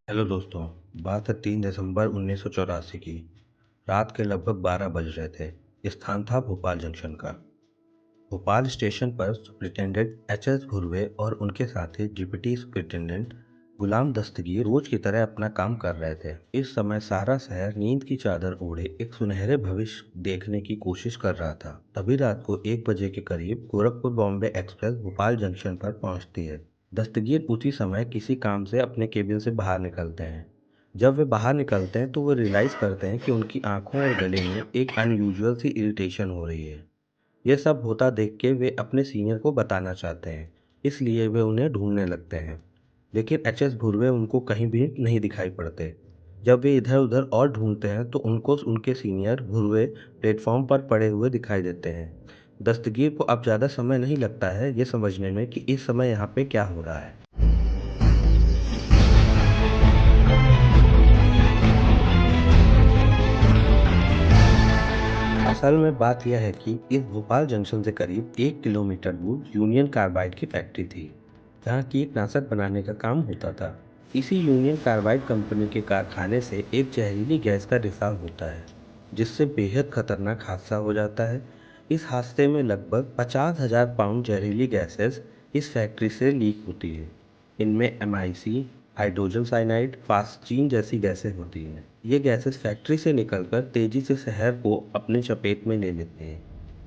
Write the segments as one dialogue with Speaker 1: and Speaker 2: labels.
Speaker 1: Hello दोस्तों। बात है 3 दिसंबर 1984 की। रात के लगभग 12 बज रहे थे। स्थान था भोपाल जंक्शन का। भोपाल स्टेशन पर सुपरिटेंडेंट एच.एस. भुर्वे और उनके साथी डिप्टी सुपरिटेंडेंट गुलाम दस्तगीर रोज की तरह अपना काम कर रहे थे। इस समय सारा शहर नींद की चादर ओढ़े एक सुनहरे भविष्य देखने की कोशिश कर रहा था। तभी रात को 1 बजे के करीब गोरखपुर बॉम्बे एक्सप्रेस भोपाल जंक्शन पर पहुंचती है। दस्तगीर उसी समय किसी काम से अपने केबिन से बाहर निकलते हैं। जब वे बाहर निकलते हैं तो वो रियलाइज़ करते हैं कि उनकी आंखों और गले में एक अनयूजुअल सी इरिटेशन हो रही है। ये सब होता देख के वे अपने सीनियर को बताना चाहते हैं, इसलिए वे उन्हें ढूंढने लगते हैं। लेकिन एच.एस. भुर्वे उनको कहीं भी नहीं दिखाई पड़ते। जब वे इधर-उधर और ढूंढते हैं तो उनको उनके सीनियर भुर्वे प्लेटफॉर्म पर पड़े हुए दिखाई देते हैं। दस्तगीर को अब ज़्यादा समय नहीं लगता है ये समझने में कि इस समय यहाँ पे क्या हो रहा है। असल में बात यह है कि इस भोपाल जंक्शन से करीब 1 किलोमीटर दूर यूनियन कार्बाइड की फैक्ट्री थी, जहाँ कीटनाशक बनाने का काम होता था। इसी यूनियन कार्बाइड कंपनी के कारखाने से एक जहरीली गैस का रिसाव होता है, जिससे बेहद खतरनाक हादसा हो जाता है। इस हादसे में लगभग 50,000 पाउंड जहरीली गैसेस इस फैक्ट्री से लीक होती है। इनमें एमआईसी, हाइड्रोजन साइनाइड, फास्टीन जैसी गैसें होती हैं। ये गैसेस फैक्ट्री से निकलकर तेजी से शहर को अपनी चपेट में ले लेते हैं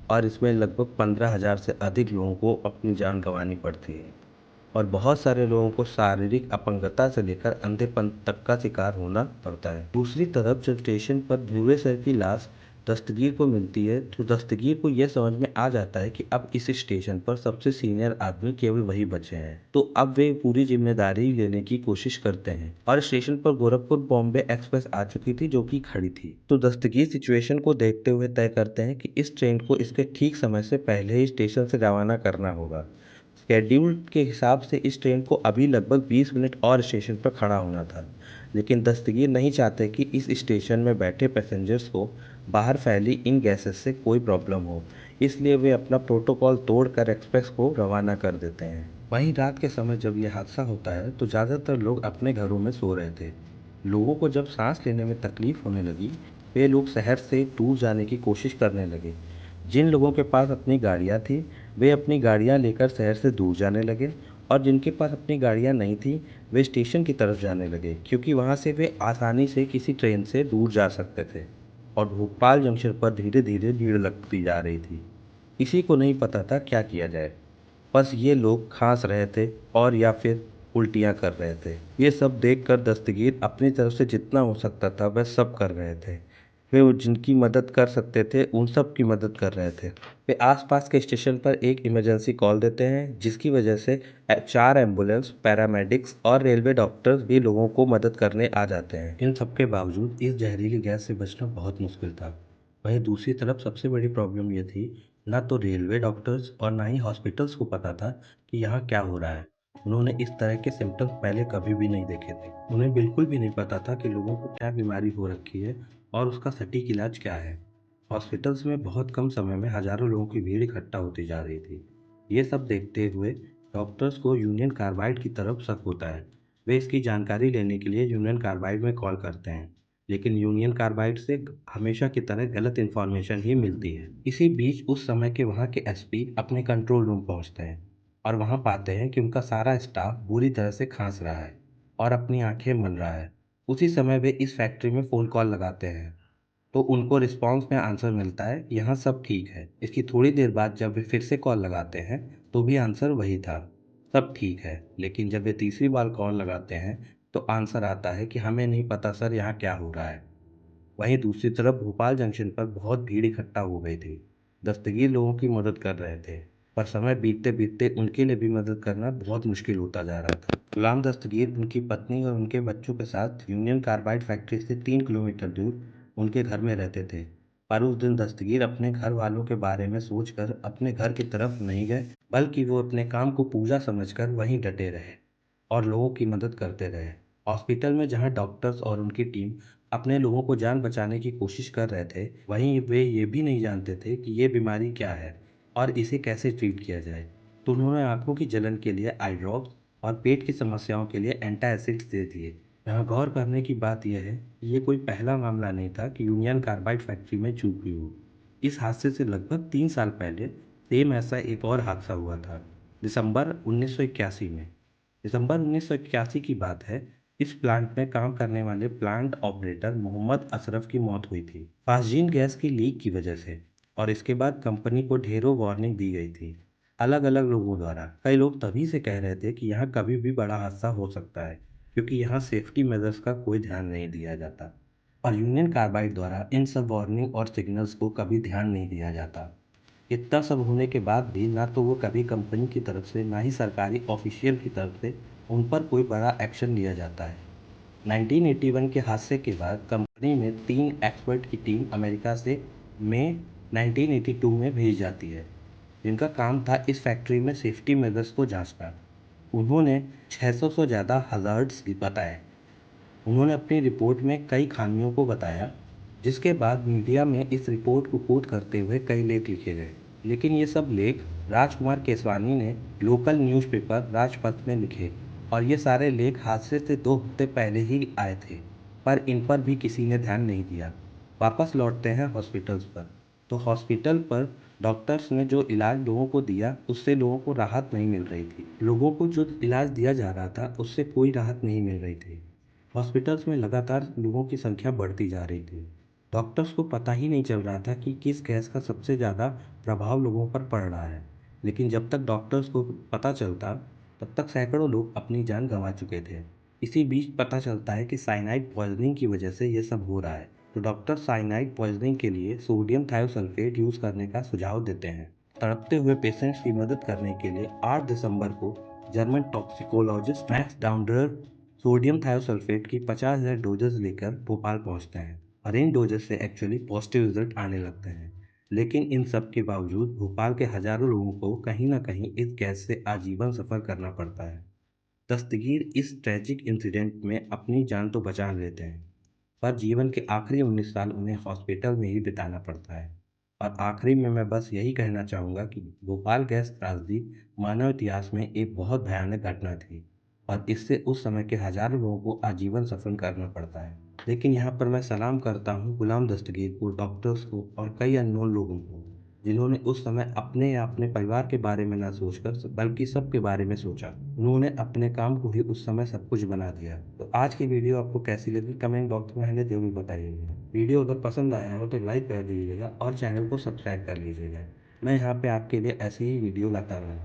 Speaker 1: और इसमें लगभग 15,000 से अधिक लोगों को अपनी जान गंवानी पड़ती है और बहुत सारे लोगों को शारीरिक अपंगता से लेकर अंधेपन तक का शिकार होना पड़ता है। दूसरी तरफ जब स्टेशन पर ध्रुवे सर की लाश दस्तगीर को मिलती है तो दस्तगीर को यह समझ में आ जाता है कि अब इस स्टेशन पर सबसे सीनियर आदमी केवल वही बचे हैं। तो अब वे पूरी जिम्मेदारी लेने की कोशिश करते हैं और स्टेशन पर गोरखपुर बॉम्बे एक्सप्रेस आ चुकी थी जो कि खड़ी थी। तो दस्तगीर सिचुएशन को देखते हुए तय करते हैं कि इस ट्रेन को इसके ठीक समय से पहले ही स्टेशन से रवाना करना होगा। शेड्यूल के हिसाब से इस ट्रेन को अभी लगभग 20 मिनट और स्टेशन पर खड़ा होना था, लेकिन दस्तगीर नहीं चाहते कि इस स्टेशन में बैठे पैसेंजर्स को बाहर फैली इन गैसेस से कोई प्रॉब्लम हो, इसलिए वे अपना प्रोटोकॉल तोड़कर एक्सप्रेस को रवाना कर देते हैं। वहीं रात के समय जब यह हादसा होता है तो ज़्यादातर लोग अपने घरों में सो रहे थे। लोगों को जब सांस लेने में तकलीफ होने लगी, वे लोग शहर से दूर जाने की कोशिश करने लगे। जिन लोगों के पास अपनी गाड़ियाँ थी, वे अपनी गाड़ियाँ लेकर शहर से दूर जाने लगे और जिनके पास अपनी गाड़ियाँ नहीं थी, वे स्टेशन की तरफ जाने लगे क्योंकि वहाँ से वे आसानी से किसी ट्रेन से दूर जा सकते थे और भोपाल जंक्शन पर धीरे-धीरे भीड़ लगती जा रही थी। किसी को नहीं पता था क्या किया जाए। बस ये लोग खाँस रहे थे और या फिर उल्टियाँ कर रहे थे। ये सब देखकर दस्तगीर अपनी तरफ से जितना हो सकता था वह सब कर रहे थे। वे वो जिनकी मदद कर सकते थे उन सब की मदद कर रहे थे। वे आसपास के स्टेशन पर एक इमरजेंसी कॉल देते हैं जिसकी वजह से 4 एम्बुलेंस, पैरामेडिक्स और रेलवे डॉक्टर्स भी लोगों को मदद करने आ जाते हैं। इन सब के बावजूद इस जहरीली गैस से बचना बहुत मुश्किल था। वहीं दूसरी तरफ सबसे बड़ी प्रॉब्लम ये थी, ना तो रेलवे डॉक्टर्स और ना ही हॉस्पिटल्स को पता था कि यहाँ क्या हो रहा है। उन्होंने इस तरह के सिम्टम्स पहले कभी भी नहीं देखे थे। उन्हें बिल्कुल भी नहीं पता था कि लोगों को क्या बीमारी हो रखी है और उसका सटीक इलाज क्या है। हॉस्पिटल्स में बहुत कम समय में हज़ारों लोगों की भीड़ इकट्ठा होती जा रही थी। ये सब देखते हुए डॉक्टर्स को यूनियन कार्बाइड की तरफ शक होता है। वे इसकी जानकारी लेने के लिए यूनियन कार्बाइड में कॉल करते हैं, लेकिन यूनियन कार्बाइड से हमेशा की तरह गलत इन्फॉर्मेशन ही मिलती है। इसी बीच उस समय के वहाँ के एसपी अपने कंट्रोल रूम पहुँचते हैं और वहाँ पाते हैं कि उनका सारा स्टाफ बुरी तरह से खांस रहा है और अपनी आंखें मल रहा है। उसी समय वे इस फैक्ट्री में फ़ोन कॉल लगाते हैं तो उनको रिस्पॉन्स में आंसर मिलता है, यहाँ सब ठीक है। इसकी थोड़ी देर बाद जब वे फिर से कॉल लगाते हैं तो भी आंसर वही था, सब ठीक है। लेकिन जब वे तीसरी बार कॉल लगाते हैं तो आंसर आता है कि हमें नहीं पता सर यहाँ क्या हो रहा है। वहीं दूसरी तरफ भोपाल जंक्शन पर बहुत भीड़ इकट्ठा हो गई थी। दस्तगीर लोगों की मदद कर रहे थे, पर समय बीतते बीतते उनके लिए भी मदद करना बहुत मुश्किल होता जा रहा था। गुलाम दस्तगीर उनकी पत्नी और उनके बच्चों के साथ यूनियन कार्बाइड फैक्ट्री से 3 किलोमीटर दूर उनके घर में रहते थे। पर उस दिन दस्तगीर अपने घर वालों के बारे में सोचकर अपने घर की तरफ नहीं गए, बल्कि वो अपने काम को पूजा समझकर वहीं डटे रहे और लोगों की मदद करते रहे। हॉस्पिटल में जहां डॉक्टर्स और उनकी टीम अपने लोगों को जान बचाने की कोशिश कर रहे थे, वहीं वे ये भी नहीं जानते थे कि ये बीमारी क्या है और इसे कैसे ट्रीट किया जाए। तो उन्होंने आंखों की जलन के लिए आई ड्रॉप्स और पेट की समस्याओं के लिए एंटासिड्स दे दिए, यहाँ गौर करने की बात यह है कि ये कोई पहला मामला नहीं था कि यूनियन कार्बाइड फैक्ट्री में चूक हुई हो। इस हादसे से लगभग 3 साल पहले सेम ऐसा एक और हादसा हुआ था, दिसंबर 1981 में। दिसंबर 1981 की बात है। इस प्लांट में काम करने वाले प्लांट ऑपरेटर मोहम्मद अशरफ की मौत हुई थी फास्जीन गैस की लीक की वजह से। और इसके बाद कंपनी को ढेरों वार्निंग दी गई थी अलग अलग लोगों द्वारा। कई लोग तभी से कह रहे थे कि यहाँ कभी भी बड़ा हादसा हो सकता है, क्योंकि यहाँ सेफ्टी मेजर्स का कोई ध्यान नहीं दिया जाता। और यूनियन कार्बाइड द्वारा इन सब वार्निंग और सिग्नल्स को कभी ध्यान नहीं दिया जाता। इतना सब होने के बाद भी ना तो वो कभी कंपनी की तरफ से ना ही सरकारी ऑफिशियल की तरफ से उन पर कोई बड़ा एक्शन लिया जाता है। 1981 के हादसे के बाद कंपनी में 3 एक्सपर्ट की टीम अमेरिका से मई 1982 में भेज जाती है, जिनका काम था इस फैक्ट्री में सेफ्टी मेजर्स को जांचना। उन्होंने 600 से ज़्यादा हज़ार्ड्स बताए। उन्होंने अपनी रिपोर्ट में कई खामियों को बताया, जिसके बाद मीडिया में इस रिपोर्ट को कोट करते हुए कई लेख लिखे गए। लेकिन ये सब लेख राजकुमार केसवानी ने लोकल न्यूज़पेपर राजपथ में लिखे, और ये सारे लेख हादसे से 2 हफ्ते पहले ही आए थे, पर इन पर भी किसी ने ध्यान नहीं दिया। वापस लौटते हैं हॉस्पिटल्स पर। तो हॉस्पिटल पर डॉक्टर्स ने जो इलाज लोगों को दिया, उससे लोगों को राहत नहीं मिल रही थी। लोगों को जो इलाज दिया जा रहा था, उससे कोई राहत नहीं मिल रही थी। हॉस्पिटल्स में लगातार लोगों की संख्या बढ़ती जा रही थी। डॉक्टर्स को पता ही नहीं चल रहा था कि किस गैस का सबसे ज़्यादा प्रभाव लोगों पर पड़ रहा है। लेकिन जब तक डॉक्टर्स को पता चलता, तब तक सैकड़ों लोग अपनी जान गंवा चुके थे। इसी बीच पता चलता है कि साइनाइड पॉइजनिंग की वजह से ये सब हो रहा है। तो डॉक्टर साइनाइड पॉइजनिंग के लिए सोडियम थायोसल्फेट यूज़ करने का सुझाव देते हैं। तड़पते हुए पेशेंट्स की मदद करने के लिए 8 दिसंबर को German toxicologist Max Daunderer sodium thiosulphate की 50,000 डोजेज लेकर भोपाल पहुंचते हैं। और इन डोजेज से एक्चुअली पॉजिटिव रिजल्ट आने लगते हैं। लेकिन इन सब के बावजूद भोपाल के हजारों लोगों को कहीं ना कहीं इस गैस से आजीवन सफ़र करना पड़ता है। दस्तगीर इस ट्रैजिक इंसिडेंट में अपनी जान तो बचा लेते हैं, पर जीवन के आखिरी 19 साल उन्हें हॉस्पिटल में ही बिताना पड़ता है। और आखिरी में मैं बस यही कहना चाहूँगा कि भोपाल गैस त्रासदी मानव इतिहास में एक बहुत भयानक घटना थी, और इससे उस समय के हजारों लोगों को आजीवन सफ़र करना पड़ता है। लेकिन यहाँ पर मैं सलाम करता हूँ गुलाम दस्तगीर को, डॉक्टर्स को और कई अनमोल लोगों को, जिन्होंने उस समय अपने या अपने परिवार के बारे में ना सोचकर बल्कि सबके बारे में सोचा। उन्होंने अपने काम को ही उस समय सब कुछ बना दिया। तो आज की वीडियो आपको कैसी लगी कमेंट बॉक्स में हमें ज़रूर बताइएगा। वीडियो अगर पसंद आया हो तो लाइक कर दीजिएगा और चैनल को सब्सक्राइब कर लीजिएगा। मैं यहाँ पे आपके लिए ऐसे ही वीडियो लाता रहूँगा।